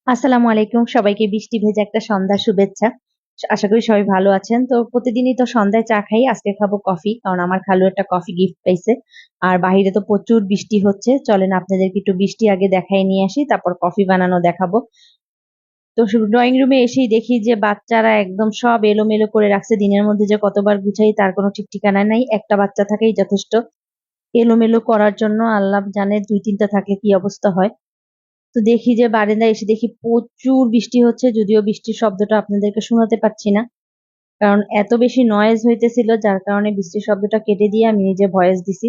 আসসালামু আলাইকুম, সবাইকে বৃষ্টি ভেজা একটা সন্ধ্যার শুভেচ্ছা। আশা করি সবাই ভালো আছেন। তো প্রতিদিনই তো সন্ধ্যায় চা খাই, আজকে খাবো কফি, কারণ আমার খালু একটা কফি গিফট পাইছে। আর বাহিরে তো প্রচুর বৃষ্টি হচ্ছে, চলেন আপনাদেরকে একটু বৃষ্টি আগে দেখাই নিয়ে আসি, তারপর কফি বানানো দেখাবো। তো ড্রয়িং রুমে এসেই দেখি যে বাচ্চারা একদম সব এলোমেলো করে রাখছে। দিনের মধ্যে যে কতবার গুছাই তার কোনো ঠিক ঠিকানা নাই, একটা বাচ্চা থাকেই যথেষ্ট এলোমেলো করার জন্য। আল্লাহ জানে দুই তিনটা থাকলে কি অবস্থা হয়। তো দেখি যে বারান্দায় এসে দেখি প্রচুর বৃষ্টি হচ্ছে, যদিও বৃষ্টির শব্দটা আপনাদেরকে শোনাতে পাচ্ছি না, কারণ এত বেশি নয়েজ হইতেছিল, যার কারণে বৃষ্টির শব্দটা কেটে দিয়ে আমি নিজে ভয়েস দিছি।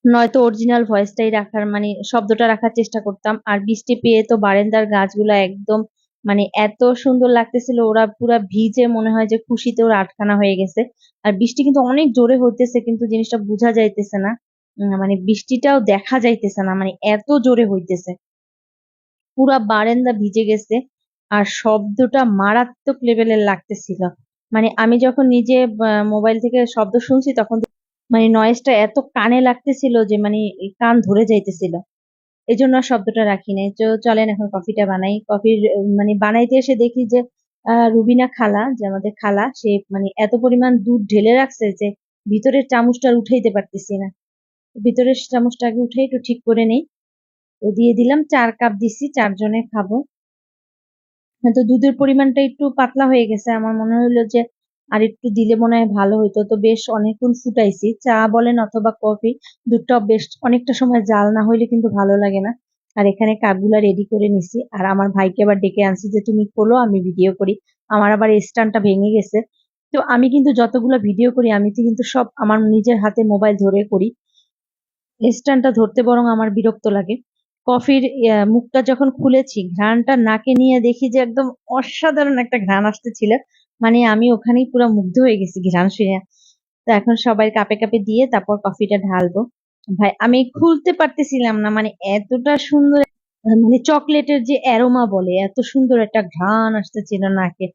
নয়তো অরিজিনাল ভয়েসটাই রাখার মানে শব্দটা রাখার চেষ্টা করতাম। আর বৃষ্টি পেয়ে তো বারান্দার গাছগুলা একদম মানে এত সুন্দর লাগতেছিল, ওরা পুরা ভিজে মনে হয় যে খুশিতে ওরা আটখানা হয়ে গেছে। আর বৃষ্টি কিন্তু অনেক জোরে হইতেছে, কিন্তু জিনিসটা বোঝা যাইতেছে না। মানে বৃষ্টিটাও দেখা যাইতেছে না, মানে এত জোরে হইতেছে, পুরা বারান্দা ভিজে গেছে। আর শব্দটা মারাত্মক লেভেলের লাগতেছিল। মানে আমি যখন নিজে মোবাইল থেকে শব্দ শুনছি তখন মানে নয়েজটা এত কানে লাগতেছিল যে মানে এই কান ধরে যাইতেছিল। এই জন্য আর শব্দটা রাখি নাই। তো চলেন এখন কফিটা বানাই। কফির মানে বানাইতে এসে দেখি যে রুবিনা খালা, যে আমাদের খালা, সে মানে এত পরিমাণ দুধ ঢেলে রাখছে যে ভিতরের চামচটা আর উঠাইতে পারতেছি না। ভিতরের চামচটা আগে উঠে একটু ঠিক করে নেই। তো দিয়ে দিলাম, 4 কাপ দিছি, 4 জনে খাবো। তো দুধের পরিমাণটা একটু পাতলা হয়ে গেছে, আমার মনে হলো যে আর একটু দিলে মনে হয় ভালো হতো। তো বেশ অনেকক্ষণ ফুটাইছি, চা বলেন অথবা কফি, দুধটা বেশ অনেকটা সময় জাল না হইলে কিন্তু ভালো লাগে না। আর এখানে কাপগুলা রেডি করে নিছি, আর আমার ভাইকে আবার ডেকে আনছি যে তুমি খোলো আমি ভিডিও করি। আমার আবার স্ট্যান্ডটা ভেঙে গেছে। তো আমি কিন্তু যতগুলো ভিডিও করি আমি তো কিন্তু সব আমার নিজের হাতে মোবাইল ধরে করি, স্ট্যান্ডটা ধরতে বরং আমার বিরক্ত লাগে। কফির মুখটা যখন খুলেছি, ঘ্রাণটা নাকে নিয়ে দেখি যে একদম অসাধারণ একটা ঘ্রাণ আসতেছিল। মানে আমি ওখানেই পুরো মুগ্ধ হয়ে গেছি ঘ্রাণ শুনে। তো এখন সবাই কাপে কাপে দিয়ে তারপর কফিটা ঢালবো। ভাই আমি খুলতে পারতেছিলাম না, মানে এতটা সুন্দর, মানে চকলেটের যে অ্যারোমা বলে, এত সুন্দর একটা ঘ্রাণ আসতেছিল নাকে।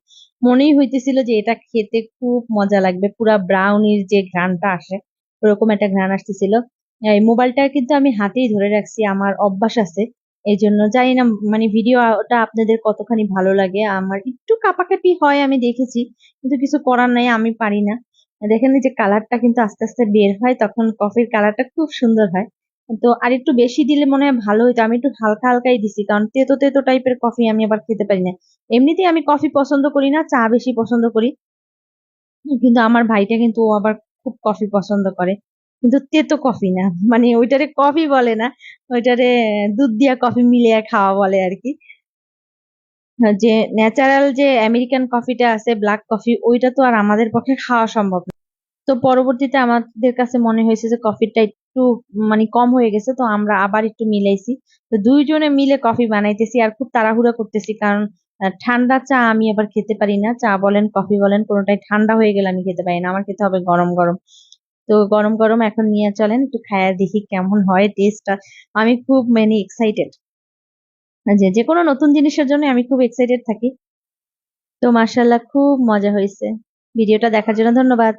মনেই হইতেছিল যে এটা খেতে খুব মজা লাগবে, পুরা ব্রাউনির যে ঘ্রাণটা আসে ওরকম একটা ঘ্রাণ আসতেছিল। এই মোবাইলটা কিন্তু আমি হাতেই ধরে রাখছি, আমার অভ্যাস আছে। এই জন্য জানি না মানে ভিডিওটা আপনাদের কতখানি ভালো লাগে। আমার একটু কাঁপাকাঁপি হয় আমি দেখেছি, কিন্তু কিছু করার নাই, আমি পারি না। দেখেন এই যে কালারটা কিন্তু আস্তে আস্তে বের হয়, তখন কফির কালারটা খুব সুন্দর হয়। তো আর একটু বেশি দিলে মনে হয় ভালো হতো, আমি একটু হালকা হালকাই দিছি, কারণ তেতো তেতো টাইপের কফি আমি আবার খেতে পারি না। এমনিতেই আমি কফি পছন্দ করি না, চা বেশি পছন্দ করি। কিন্তু আমার ভাইটা কিন্তু ও আবার খুব কফি পছন্দ করে, কিন্তু তেতো কফি না, মানে ওইটারে কফি বলে না, ওইটারে দুধ দিয়া কফি মিলিয়ে খাওয়া বলে আর কি। যে ন্যাচারাল যে আমেরিকান কফিটা আছে, ব্ল্যাক কফি, ওইটা তো আর আমাদের পক্ষে খাওয়া সম্ভব না। তো পরবর্তীতে আমাদের কাছে মনে হয়েছে যে কফিটা একটু মানে কম হয়ে গেছে, তো আমরা আবার একটু মিলাইছি। তো 2 জনে মিলে কফি বানাইতেছি, আর খুব তাড়াহুড়া করতেছি, কারণ ঠান্ডা চা আমি আবার খেতে পারি না। চা বলেন কফি বলেন কোনোটাই ঠান্ডা হয়ে গেলে আমি খেতে পারি না, আমার খেতে হবে গরম গরম। তো গরম গরম এখন নিয়ে চলেন একটু খায়া দেখি কেমন হয় টেস্টটা। আমি খুব মানে এক্সাইটেড, যে যে কোনো নতুন জিনিসের জন্য আমি খুব এক্সাইটেড থাকি। তো মাশাআল্লাহ খুব মজা হয়েছে। ভিডিওটা দেখার জন্য ধন্যবাদ।